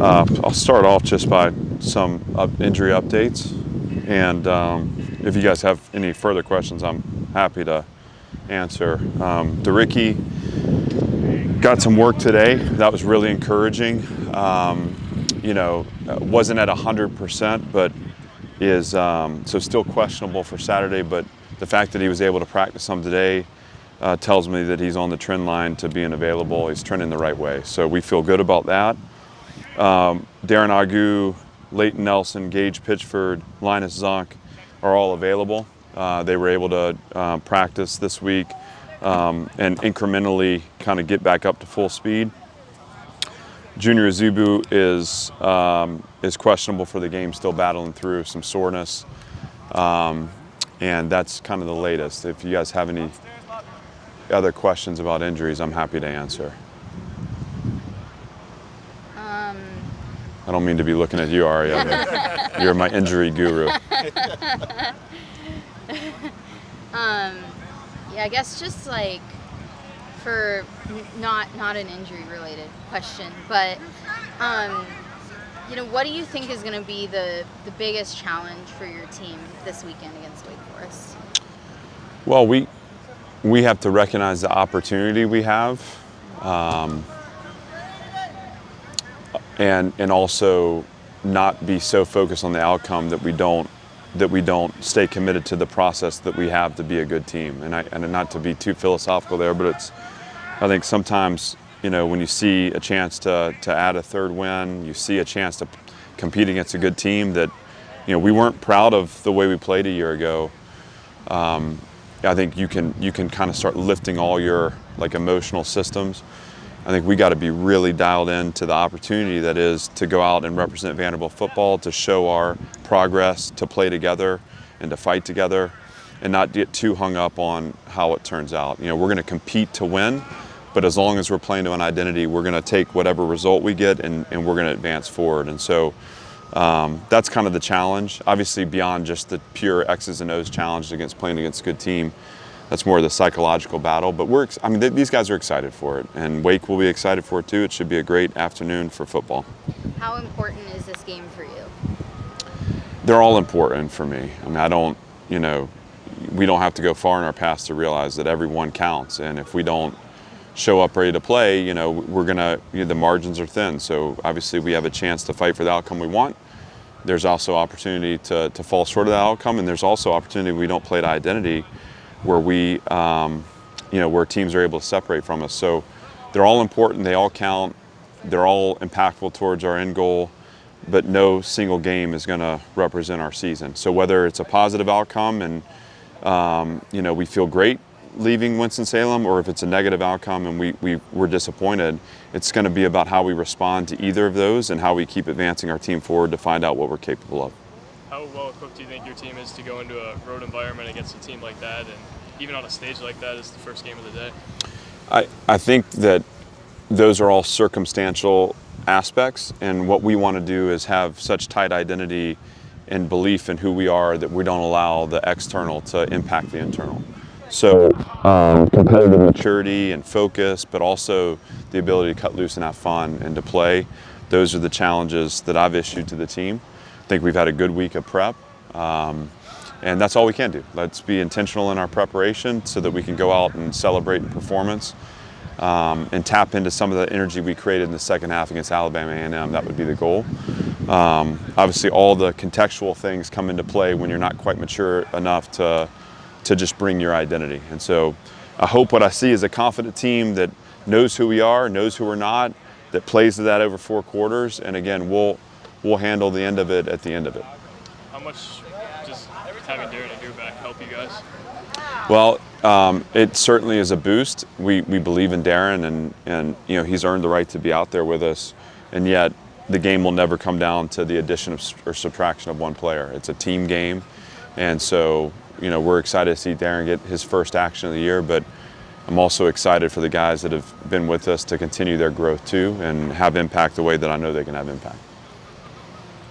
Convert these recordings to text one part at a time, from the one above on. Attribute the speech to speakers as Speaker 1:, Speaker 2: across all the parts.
Speaker 1: I'll start off just by some injury updates, and if you guys have any further questions, I'm happy to answer. DeRicky got some work today. That was really encouraging. Wasn't at 100%, but is so still questionable for Saturday. But the fact that he was able to practice some today tells me that he's on the trend line to being available. He's trending the right way, so we feel good about that. Darren Agu, Leighton Nelson, Gage Pitchford, Linus Zonk are all available. They were able to practice this week and incrementally kind of get back up to full speed. Junior Azubu is questionable for the game, still battling through some soreness, and that's kind of the latest. If you guys have any other questions about injuries, I'm happy to answer. I don't mean to be looking at you, Aria, but you're my injury guru.
Speaker 2: Yeah, I guess just like for not an injury related question, but what do you think is going to be the biggest challenge for your team this weekend against Wake Forest?
Speaker 1: Well, we have to recognize the opportunity we have, and also not be so focused on the outcome that we don't stay committed to the process that we have to be a good team. And not to be too philosophical there, but I think sometimes, when you see a chance to add a third win, you see a chance to compete against a good team that, we weren't proud of the way we played a year ago. I think you can kind of start lifting all your emotional systems. I think we got to be really dialed in to the opportunity that is to go out and represent Vanderbilt football, to show our progress, to play together and to fight together, and not get too hung up on how it turns out. We're going to compete to win, but as long as we're playing to an identity, we're going to take whatever result we get and we're going to advance forward. And so that's kind of the challenge. Obviously, beyond just the pure X's and O's challenge playing against a good team, that's more of the psychological battle. But these guys are excited for it, and Wake will be excited for it too. It should be a great afternoon for football.
Speaker 2: How important is this game for you?
Speaker 1: They're all important for me. We don't have to go far in our past to realize that every one counts, and if we don't show up ready to play, the margins are thin. So obviously we have a chance to fight for the outcome we want. There's also opportunity to fall short of that outcome, and there's also opportunity we don't play to identity, where where teams are able to separate from us. So they're all important, they all count, they're all impactful towards our end goal, but no single game is going to represent our season. So whether it's a positive outcome and we feel great leaving Winston-Salem, or if it's a negative outcome and we're disappointed, it's going to be about how we respond to either of those and how we keep advancing our team forward to find out what we're capable of.
Speaker 3: How well equipped do you think your team is to go into a road environment against a team like that, and even on a stage like that as the first game of the day?
Speaker 1: I think that those are all circumstantial aspects, and what we want to do is have such tight identity and belief in who we are that we don't allow the external to impact the internal. So competitive maturity and focus, but also the ability to cut loose and have fun and to play, those are the challenges that I've issued to the team. I think we've had a good week of prep, and that's all we can do. Let's be intentional in our preparation so that we can go out and celebrate in performance, and tap into some of the energy we created in the second half against Alabama A&M. That would be the goal. Obviously, all the contextual things come into play when you're not quite mature enough to just bring your identity. And so I hope what I see is a confident team that knows who we are, knows who we're not, that plays to that over 4 quarters, and again, we'll handle the end of it at the end of it.
Speaker 3: How much just having Darren and Drew back help you guys?
Speaker 1: Well, it certainly is a boost. We believe in Darren, and he's earned the right to be out there with us, and yet the game will never come down to the addition or subtraction of one player. It's a team game, and so we're excited to see Darren get his first action of the year, but I'm also excited for the guys that have been with us to continue their growth too and have impact the way that I know they can have impact.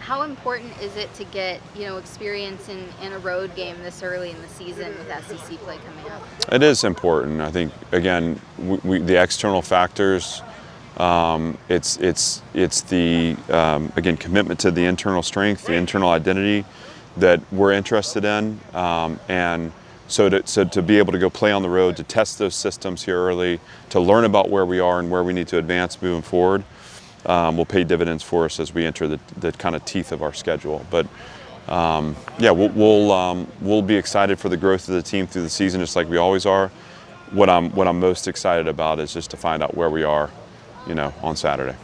Speaker 2: How important is it to get experience in a road game this early in the season with SEC play coming up?
Speaker 1: It is important. I think, again, the external factors It's the again, commitment to the internal strength, the internal identity that we're interested in, and so to be able to go play on the road, to test those systems here early, to learn about where we are and where we need to advance moving forward, will pay dividends for us as we enter the kind of teeth of our schedule. But yeah, we'll be excited for the growth of the team through the season, just like we always are. What I'm most excited about is just to find out where we are, on Saturday.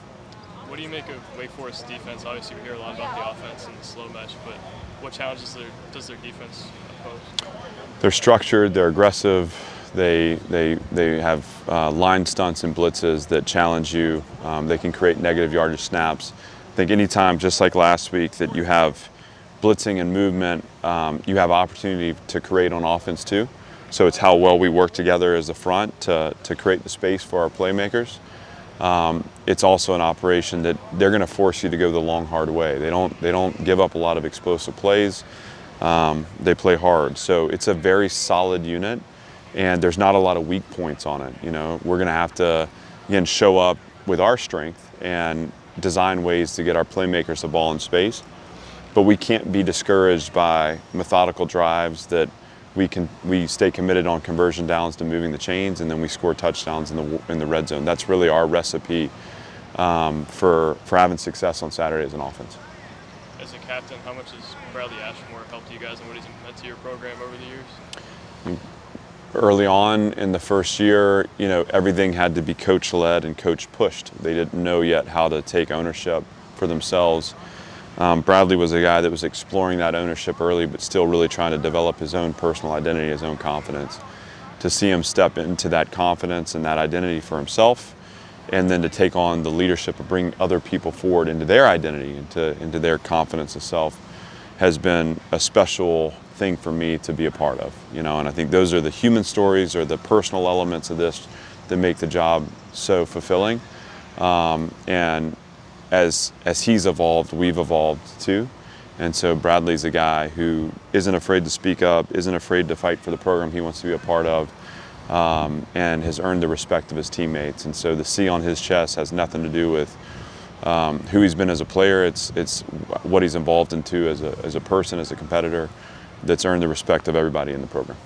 Speaker 3: What do you make of Wake Forest's defense? Obviously, we hear a lot about the offense and the slow match, but what challenges does their defense pose?
Speaker 1: They're structured. They're aggressive. They have line stunts and blitzes that challenge you. They can create negative yardage snaps. I think anytime, just like last week, that you have blitzing and movement, you have opportunity to create on offense too. So it's how well we work together as the front to create the space for our playmakers. It's also an operation that they're going to force you to go the long, hard way. They don't give up a lot of explosive plays. They play hard. So it's a very solid unit, and there's not a lot of weak points on it. We're going to have to, again, show up with our strength and design ways to get our playmakers the ball in space. But we can't be discouraged by methodical drives that we stay committed on conversion downs to moving the chains, and then we score touchdowns in the red zone. That's really our recipe for having success on Saturday as an offense.
Speaker 3: As a captain, how much has Bradley Ashmore helped you guys and what he's meant to your program over the years?
Speaker 1: Early on in the first year, everything had to be coach-led and coach-pushed. They didn't know yet how to take ownership for themselves. Bradley was a guy that was exploring that ownership early, but still really trying to develop his own personal identity, his own confidence. To see him step into that confidence and that identity for himself, and then to take on the leadership of bringing other people forward into their identity, into their confidence of self, has been a special thing for me to be a part of. And I think those are the human stories or the personal elements of this that make the job so fulfilling. And as he's evolved, we've evolved too. And so Bradley's a guy who isn't afraid to speak up, isn't afraid to fight for the program he wants to be a part of, and has earned the respect of his teammates. And so the C on his chest has nothing to do with who he's been as a player. It's what he's involved into as a person, as a competitor, that's earned the respect of everybody in the program.